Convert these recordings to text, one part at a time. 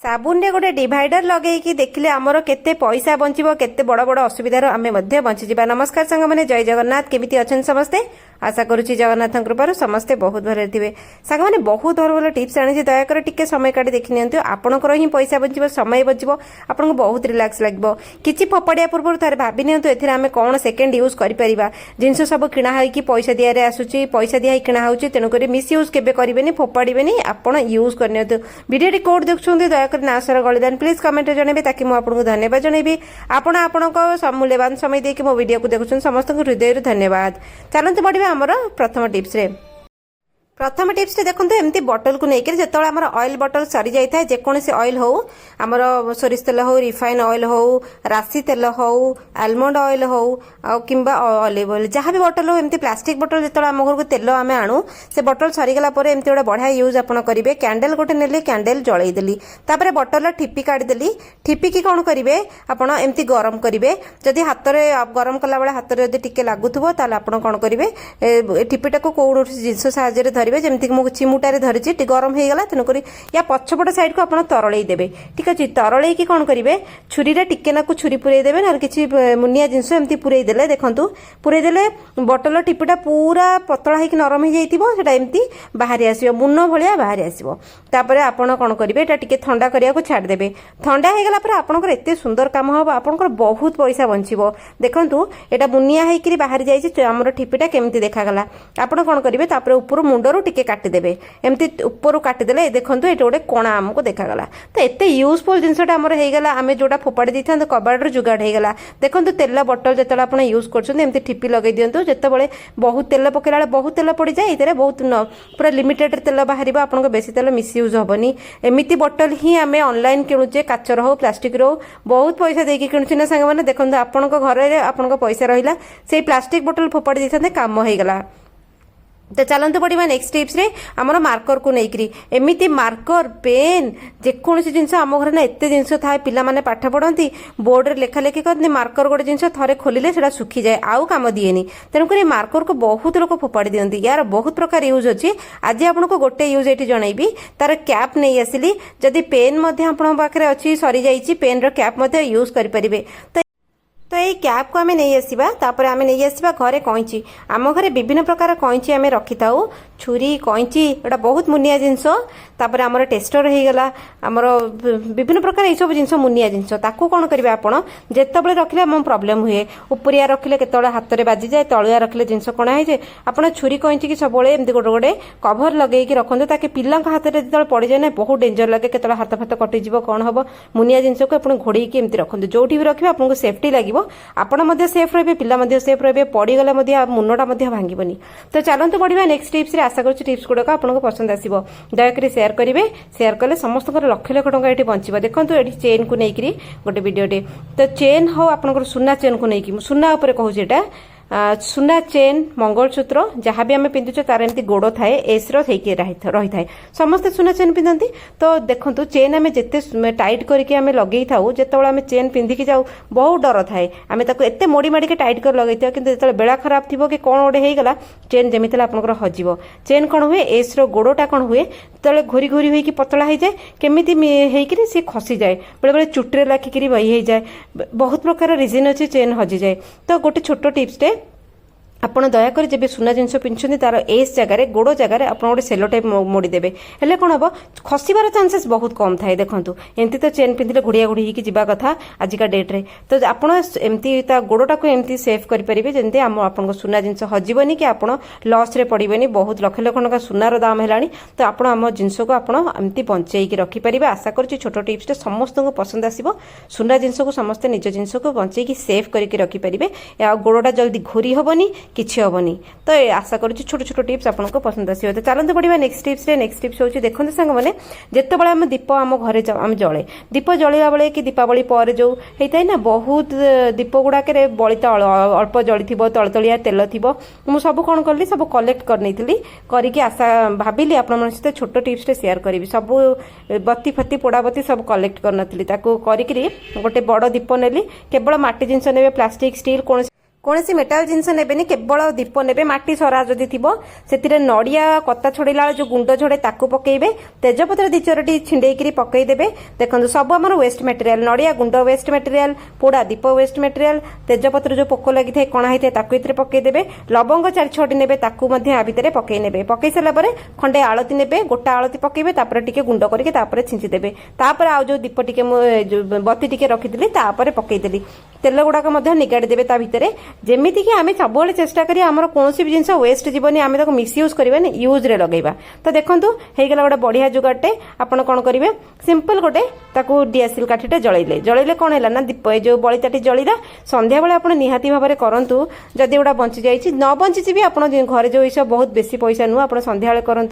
साबुन रे गोटे डिवाइडर लगेकी देखिले आमर केते पैसा बंचिबो केते बड़ बड़ असुविधार आमे मध्य बंची जिबा। नमस्कार संग माने जय जगन्नाथ। केमिति अछन समस्ते? आशा करूची जगन्नाथ कृपार समस्ते बहुत भले थिबे। संग माने बहुत भल भल टिप्स आनी दया कर टिके समय काटी देखि नियंतु। आपनकर ही पैसा बंचिबो, समय बंचिबो, आपनको बहुत रिलैक्स लागबो। किछि फपड़िया पूर्व थारे भाबि नियंतु एथिरे आमे कोन सेकंड यूज करि परिबा। जिंस सब किणा होई कि पैसा दिया रे आसुची, पैसा दिया किणा होउची, तेनु करी मिस यूज केबे करिवेनी, फपाडिबेनी, आपण यूज करनियंतु। वीडियो टी कोड देखछुंदी दया कर ना सर गलिदान प्लीज कमेंट जनइबे ताकि मु आपनको धन्यवाद जनइबी। आपण आपनको मूल्यवान समय देके मो वीडियो को देखछुन समस्त हृदय धन्यवाद। चलंतु बढ़िबा हमर प्रथम टिप्स रे। प्रथम टिप्स देखो एमती बटल को लेकर जो आम ऑयल बटल सरी जाए जेकोसी ऑयल हो आमर सोरिष तेल हो, रिफाइन ऑयल हो, राशि तेल हो, आलमंड ऑयल हो कि ऑलिव ऑयल जहाँ भी बटल हो एमती प्लास्टिक बटल जो आम घर को तेल आम आणु से बटल सरीगला एमती गोटे बढ़िया यूज आप करेंगे। कैंडल गोटे नेली, कैंडल जलईदेली, तापर बटल ठिपी काढ़ीदेली। ठिपी की कौन करेंगे आपड़ एमती गरम करेंगे। जदि हाथ में गरम कला बेले हाथ में टिके लगुव ताल आप कौन करेंगे ठिपीटा को कौन जिनस साहाଯ୍य धरवे जमीक मु चिमुटारे धरिची गरम हो गला तेणुक या पछपट साइड को आप तरल देवे। ठीक अच्छे तरल की कौन करेंगे छुरी टिके ना छुरी पुरई देवे ना कि मुनिया जिनस एमती पुरई देले देखु पुरई देले बटल टिपीटा पूरा पतला होकर नरम हो जाता एमती बाहरी आसो मुन भाया बाहरी आसो। तापर आपड़ कौन करेंगे टे ठंडा करने को छाड़देवे। ठंडा हो गला आपंकर एत सुंदर कम हम आपंकर बहुत पैसा बंचो। देखु यहाँ मुनिया होकर बाहरी जामर ठिपीटा केमती देखागला आप कौन करेंगे तापर ऊपर मुंडरू टिके काटिदेवे एमती ऊपर काटिदेले देखो ये गोटे कणा आमको देखागला। तो एत यूजफुल जिनसा आमर होगा आम जोटा फोपाड़ी था कबाड़ जुगाड़ होगा। देखो तेल बटल जो आप यूज करमती ठिपी लगे दिंतु जिते बहुत तेल पकड़ा बहुत तेल पड़ जाए ये बहुत पूरा लिमिटेड तेल बाहर आपको बेसी तेल मिस यूज हेनी। एमती बटल ही आम ऑनलाइन किणुचे काचर हो प्लास्टिक रो बहुत पैसा देकी किणुचे ना सांग मैंने देखो आपण घर आप पैसा रहा से प्लास्टिक बटल फोपाड़ी था कम होगा। तो चलते पड़ा नेक्स्ट टिप्स रे आमर मार्कर को लेकर एमती मार्कर पेन जेकोसी जिन आम घर ना एत जिन थाए पिला माने पाठ पढ़ती बोर्ड रे लेखा लेखि करते मार्कर गोटे जिन थे खोलिले से सुखी जाए आउ काम दिएनी तेणुक मार्कर को बहुत लोग फोपाड़ी दिखती। यार बहुत प्रकार यूज अच्छी। आज आपको गोटे यूज ये जनइबी तार कैप नहीं आसिली जदि पेन पाखे अच्छी सरी जाइए पेन रो कैप यूज करें। तो ये कैप को आम नहीं आसवा तापर आम नहीं आसवा घरे कैंची आम घरे विभिन्न प्रकार कैंची आम रखी था छुरी कैंची एटा बहुत मुनिया जिनस तापर आमर टेस्टर होगला आमर विभिन्न प्रकार ये सब जिन मुनिया जिनस ताकू कौन करेंगे आपड़ जिते रखिले आम प्रोब्लेम हुए उपरिया रखिले केतବେଳେ हाथ में बाजी जाए तलुआ रखिले जिन कणा हो जाए आपड़ छुरी कैंची की सब एमती गोटे गोटे कभर लगे रखते ताकि पिला हाथ में जो पड़ जाए ना बहुत डेंजर लगे केतବେଳେ हाथ फाथ कटिज कौन हम मुनिया जिनस को आप घोड़े एमती रखते जो भी रखिए आपको सेफ्टी लगे आपण सेफ रे पिला सेफ रे पड़गले मुनटा भांगनी। तो चलते बढ़िया नेक्स्ट टिप्स रे आशा करूँ टिप्स गुड़ाक आपको पसंद आसो दयाकोरी शेयर करेंगे। शेयर कले समस्त लक्ष लक्ष टंका ये बंचो। देखो ये चेन को लेकर गोटे वीडियोटे तो चेन हो आप सुना चेन को लेकिन सुना उपर कहूँ सुना चेन मंगलसूत्र जहाँ भी आम पिंधुचे तार एमती गोड़ थाए एस रही थाए समस्ते सुना चेन पिंधती। तो देखो चेन आम जिते टाइट करके आम लगे था जो आम चेन पिंधिकी जाऊ बहुत डर थाए आम एत मोड़ी माड़ी टाइट कर लगे था कि जो बेला खराब थी कि कौन गोटे होगला चेन जमी आपंकर हजिब। चेन कौन हुए एस रोड़ा कौन हुए जो घोरी घोरी होगी पतला हो जाए केमी होकर सी खसी जाए बेले बेले चुट्रे लाखिकी बही हो जाए बहुत प्रकार रिजन अच्छी चेन हजि जाए। तो गोटे छोट टिप्सटे आपड़ दयाकोरी जब सुना जिनस पिंधुଛନ୍ତି तार एस जगार गोड़ जगार आप गोटे सेलो टाइप मोड़देवे हेल्ले कौन हम खसबार चान्सेस बहुत कम थाए। देखो एमती तो चेन पिंधिले घोड़िया घोड़ी होगी जावा कथा आजिका डेट्रे तो आपमती गोड़टा को एमती सेफ करेंगे जमी आपको सुना जिनस हजबनी कि आप लस रे पड़बनी बहुत लक्ष लक्ष टका सुनार दाम है। तो आप जिनस को आपमती बंचेकी रखिपारे। आशा करुँच छोट टिप्स समस्त को पसंद आसो। सुना जिनस को समस्ते निज जिनस को बंचेकी सेफ करके रखिपारे गोड़टा जल्दी घोरी हेनी किसी हेनी। तो आशा करुँच छोट छोट टिप्स आपको पसंद आसो। तो चलते पड़ा नेक्स्ट टिप्स रे नेक्स्ट टिप्स होची देखते सांग मैंने जिते आम दीप आम घर आम जले दीप जलिया बेले कि दीपावली पर जो होता है ना बहुत दीप गुड़ाक बलिता अल्प जली थी तलतलिया तेल थी मुझे सब कौन कली सब कलेक्ट कर नहीं करके आशा भाविली आप सहित छोट टिप्स शेयर करी सब बत्ती फत्ती पोड़ा बत्ती सब कलेक्ट कर गोटे बड़ दीप नेली केवल माटी जिनस ने प्लास्टिक स्टील कौन कौन मेटाल जिनस ने केवल दीप ने माटी सरा जदि थी से नड़िया कता छड़ेला जो गुंड छड़े ताकू पकेबे तेजपत्र दी चोरटी छिंडेक पकईदेवे देखो सब आम वेस्ट मटेरियल नड़िया गुंड वेस्ट मटेरियल पोड़ा दीप वेस्ट मटेरियल तेजपत्र जो पोक लगी था कणा होता है पकईदेवे लवंग 4-6टी ने आ भितर पकई ने पकई सारापर खंडे आलती ने गोटा आलती पकेबे टे गुंड करके छिंचीदेवे तापर आउ जो दीप टे बत्ती टे रखी पकईदेली तेल गुड़ाक निगाड़ी देवे ता भितर जेमिति कि आम सब चेष्टा करिया आमर कौन भी जिनस वेस्ट जीवन आम ताको मिसयूज करवानी यूज रे लगेगा तो देखंतु हेगला गोटे बढ़िया जुगाटे आपण कौन करेंगे सिंपल गोटे ताकू डीएसएल काठीटे जलैले कौन है ना दीप जो बलिताटी जलिला संध्या बेले आपण निहाती भाव में करूँ जदि गोटा बंची जाइए न बंची भी आप घर जो सब बहुत बेसी पैसा नुह आप संध्या बेले करूँ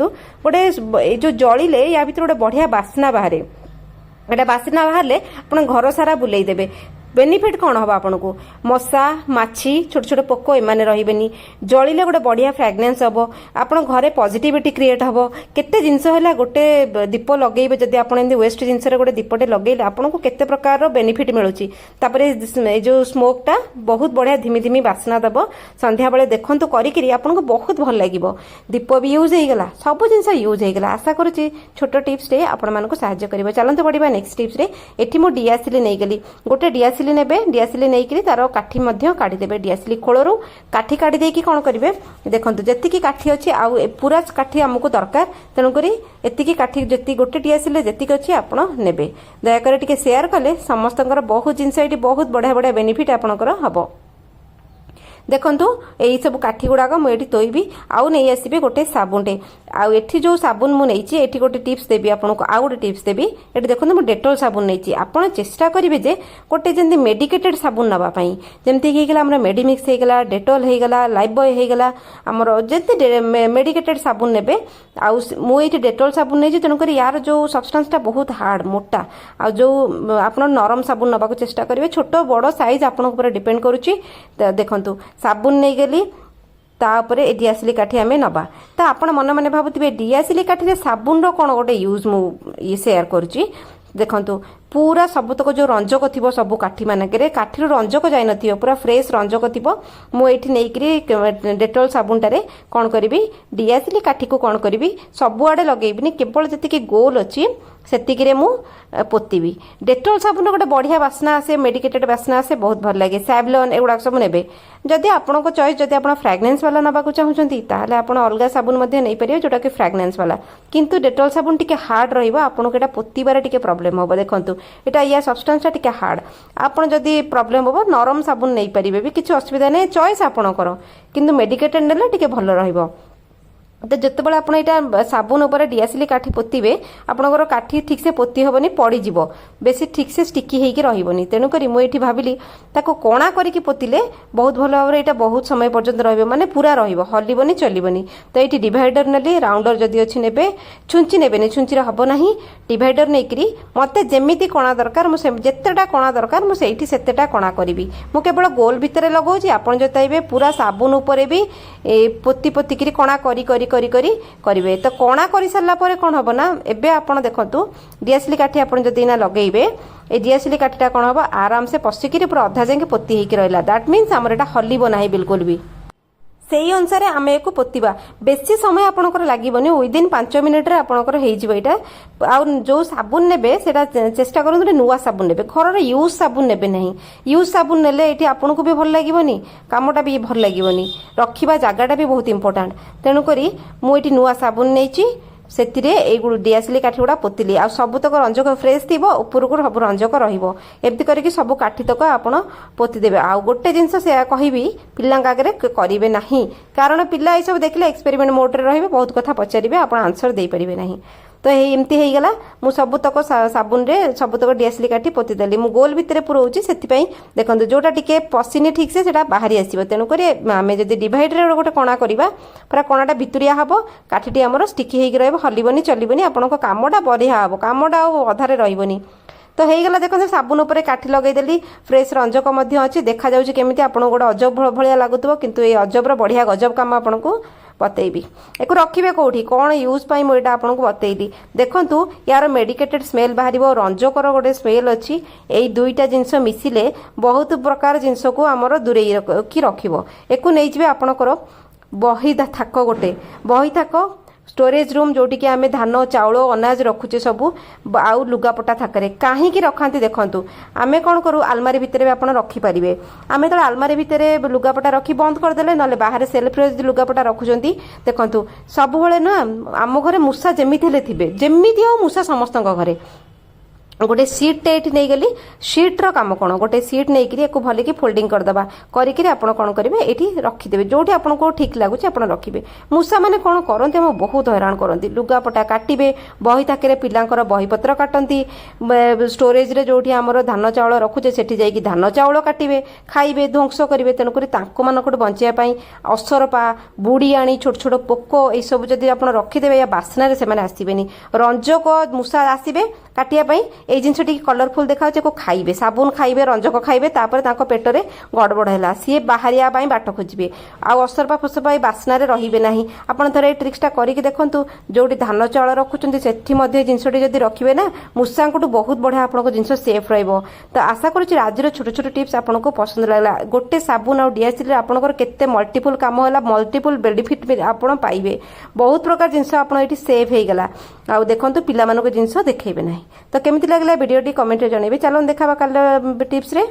गोटे जो जलिले या भर गोटे बढ़िया बास्ना बाहर एटा बास्ना बाहर आप घर सारा बुलेदेवे बेनिफिट कौन हम आपन को मशा माछी छोट छोट पोक एमाने रहिबेनी जलिले गोटे बढ़िया फ्रेग्रेंस हम आपन घरे पॉजिटिविटी क्रिएट हम केते जिनस है गोटे दीप लगेबे जदि आपन एंदी वेस्ट जिनस रे गोटे दीपटे लगेले आपन को केते प्रकार बेनिफिट मिलुची तापरे जो स्मोकटा बहुत बढ़िया धीमी धीमी बास्ना दबो संध्या बेले देखंतु करिकरी आपन को बहुत भल लागिवो दीप भी यूज हो गला सब जिनस यूज हो गला आशा करूची छोट टिप्स रे आपन मानको को सहायता करिवो चलंतु पडिबा नेक्स्ट टिप्स रे एठी मो डीएसएल नै गेली गोटे डीएसएल डीएसएल नहीं तार काठी काढ़ीदेवे डीएसएल खोलू काठी काढ़ी देकी कौन करेंगे देखो जी काठी अच्छी आउ पूरा काठी आमको दरकार तेणुक एति काठी जी गोटे डीएसएल जी अच्छी आप ने दयाकर टे सेयार कले समस्त बहुत जिनस ये बहुत बढ़िया बढ़िया बेनिफिट आपंकर हम देखंतु यही सब काठी गुड़ाक मुझे तोईबी आउ नहीं आसबे गोटे साबुनटे आउ एठी जो साबुन मु नहीं एठी गोटे टिप्स देबी आपनको आउ गोटे टिप्स देबी एठी देखंतु मु डेटॉल साबुन नहीं आपण चेष्टा करिवे जे गोटे जेंति मेडिकेटेड साबुन नबा पई जेंति कि गेला हमर मेडिमिक्स हे गेला डेटॉल हे गेला लाइफ बॉय हे गेला हमर जेंति मेडिकेटेड साबुन नेबे आउ मु एठी डेटॉल साबुन नहीं तेणु कर यार जो सब्सटेंसटा बहुत हार्ड मोटा आ जो आपण नरम साबुन नबा को चेष्टा करिवे छोट बड़ साइज आपण ऊपर डिपेंड करूची देखंतु साबुन नहीं गली तापरे ए डीएसएल काठी आमे नबा तो आपण मन मन भाबुथिबे डीएसएल काठी रे साबुन रो कोन गोटे यूज मु शेयर करूची देखंतु पूरा सबतक जो रंजक थी सब काठी मानक काठी रंजक जाई नथियो पूरा फ्रेश रंजक थी मु एठी नेइकरी डेटॉल साबुनटारे कौन करी डीएसएल काठी को कौन करी सबुआड़े लगेबिनी केवल जति गोल अच्छी सेतिकिरे मु पोतीबी डेटॉल साबुन गोटे बढ़िया बास्ना आसे मेडिकेटेड बास्ना आसे बहुत भल लगे सैवलॉन एगुड़ा सब नेबे जदि आपनको चॉइस जदि आप फ्रेग्रेंस वाला नबाकू चाहूचंती ताहले आपण अलगा साबुन मध्ये नै परियो जोटा कि फ्रेग्रेंस वाला किंतु डेटॉल साबुन टिके हार्ड रहिबो आपनको एटा पोतीबारे टिके प्रॉब्लम होबो देखंतु एटा या सब्सटेंसटा टिके हार्ड आपण जदि प्रॉब्लम होबो नरम साबुन नै परिबे भी किछ असुविधा नै चॉइस आपणकर किंतु मेडिकेटेड नेले टिके भल रहिबो तो जिते बड़े आप यहाँ साबुन उपर डीएसएल काठी पोतीबे आपंकर काठी ठीक से पोती हेनी पड़ज बेसी ठीक से स्टिकी होगी रही तेणुक मुझे भाविली ताको कणा करके पोतिले बहुत भल भाव में बहुत समय पर्यंत रही माने पूरा रही चलबनी तो ये डिवाइडर नेली राउंडर जदि अच्छी ने छुंची ने छुंची हम ना डिवाइडर नहीं मत जमी कणा दरकार जितेटा कणा दरकार मुझे सेतेटा कणा करी मु केवल गोल भितर लगाऊँ आपड़ जो चाहे पूरा साबुन उपर भी पोती पोतिकी कणा करेंगे तो कणा कर सारा कौन हम ना एबे आपण देखंतु डीएसएल काठी आप जदि ना लगेबे ए डीएसएल काठीटा कौन हम आराम से पशिकी पूरा अधा जाके पोती होकर रहा दैट मीन्स आमर एटा हलिबो नाही बिल्कुल भी से अनुसार आम एक पोतीबा बेसी समय आपंकर लगे विदिन 5 मिनिट आपंकर हो जो साबुन ने चेष्टा करूँ नुआ साबुन ने घर यूज साबुन ने ना यूज साबुन ने ये आपको भी भल लगे कमटा भी भल लगे रखा जगटा भी बहुत इंपोर्टाट तेणुक मुझे नुआ साबुन नहीं से डीएसएल काठी गुड़ा पोतिली आ सबुतक रंजक फ्रेश थी ऊपर को सब रंजक रमती करके सब काठी तक आप पोतीदेवे आ गोटे जिनस से कहबी पिला आगे करेंगे ना कारण पिला ये सब देखले एक्सपेरिमेंट मोड्रे रही बहुत कथा पचारे आप आंसर दे पारे ना तो एमती हो गला मु सबुतक साबुन रे सबुतक डीएसएल काठी पोतीदेली मु गोल भितर पुरोची से देखो जोटा टिके पशिनी ठीक से बाहरी आसो तेणुक आम जब डिवाइडर गोटे कणा करवा पूरा कणाटा भितरिया हम काठीटी आमर स्टिकी होकर रही चलबनी आपण कामटा बढ़िया हम कामटा अधारे रही तो हो गला देखो साबुन उपर काठी लगेदेली फ्रेश रंजक अच्छी देखा जाऊँगी केमी आप गोटे अजब भाया लगुव किंतु ये अजबर बढ़िया गजब काम आपको बतैबी एक रखिए कौटी कौन यूज पाई मुझे आपको बतैली देखंतु यार मेडिकेटेड स्मेल बाहर रंजकर गोटे स्मेल अच्छी यही दुईटा जिनस मिसिले बहुत प्रकार जिनस को आमर दूरे कि रखिबो एको नहीं जिवे आपणकर बही थाक गोटे बही थाक स्टोरेज रूम जोटी कि आमे धान चाउल अनाज रखुचे सबू आउ लुगापटा थाकरे कहीं रखाती देखंतु आमे कौन करू आलमारी भितर भी आप रखिपारे आमे तो आलमारी भितर लुगापटा रखी बंद करदेले ना बाहर सेल्फ रे लुगापटा रखुचंती देखंतु सब ना आम घरे मूषा जेमिति हेले थिबे जेमिति हो मूषा समस्त घरे गोटे सीट टे नहीं गली सीट्र काम कौन गोटे सीट नहीं भल कि फोल्डिंग करदे करी आप कौन करेंगे ये रखिदे जो आपको ठीक लगुच आप रखिए मूषा मैंने कौन करते आम बहुत हैरान करती लुगापटा काटे बही थाके पिलांकर बहीपत्र काटती स्टोरेज रे जो आम धान चाउल रखुचे से धान चाउल काटे खाइबे ध्वंस करेंगे तेणुक मानक बचाई असरपा बुड़ी आनी छोट छोट पोक ये सब जब आप रखिदे या बास्ना से आसबेनि रंजक मूषा आसबे काटिया ये जिनस कलरफुल देखा खाइबे साबुन खाइबे रंजक खाइबे पेटरे गड़बड़ है सी बाहरिया बाट खोजे आउ असरपा फसरपा बास्ना रे ना आपड़ थोड़ा ये ट्रिक्सटा करके देखूँ जो धान चाउल रखुच्च से जिनसटी जब रखिए ना मूषा बहुत बढ़िया आपको जिन सेफ रही तो आशा करुँच आज छोट छोट टिप्स आपको पसंद लगला गोटे साबुन आ डीएसएल आपंकर केते मल्टीपल काम है मल्टीपल बेनिफिट आप पाइबे बहुत प्रकार जिनस आप सेफ हो गला आउ देखो पिला जिनस देखेबे ना तो केमिति लागला वीडियो टी कमेंट रे जणेबे चलो देखा कल टिप्स रे।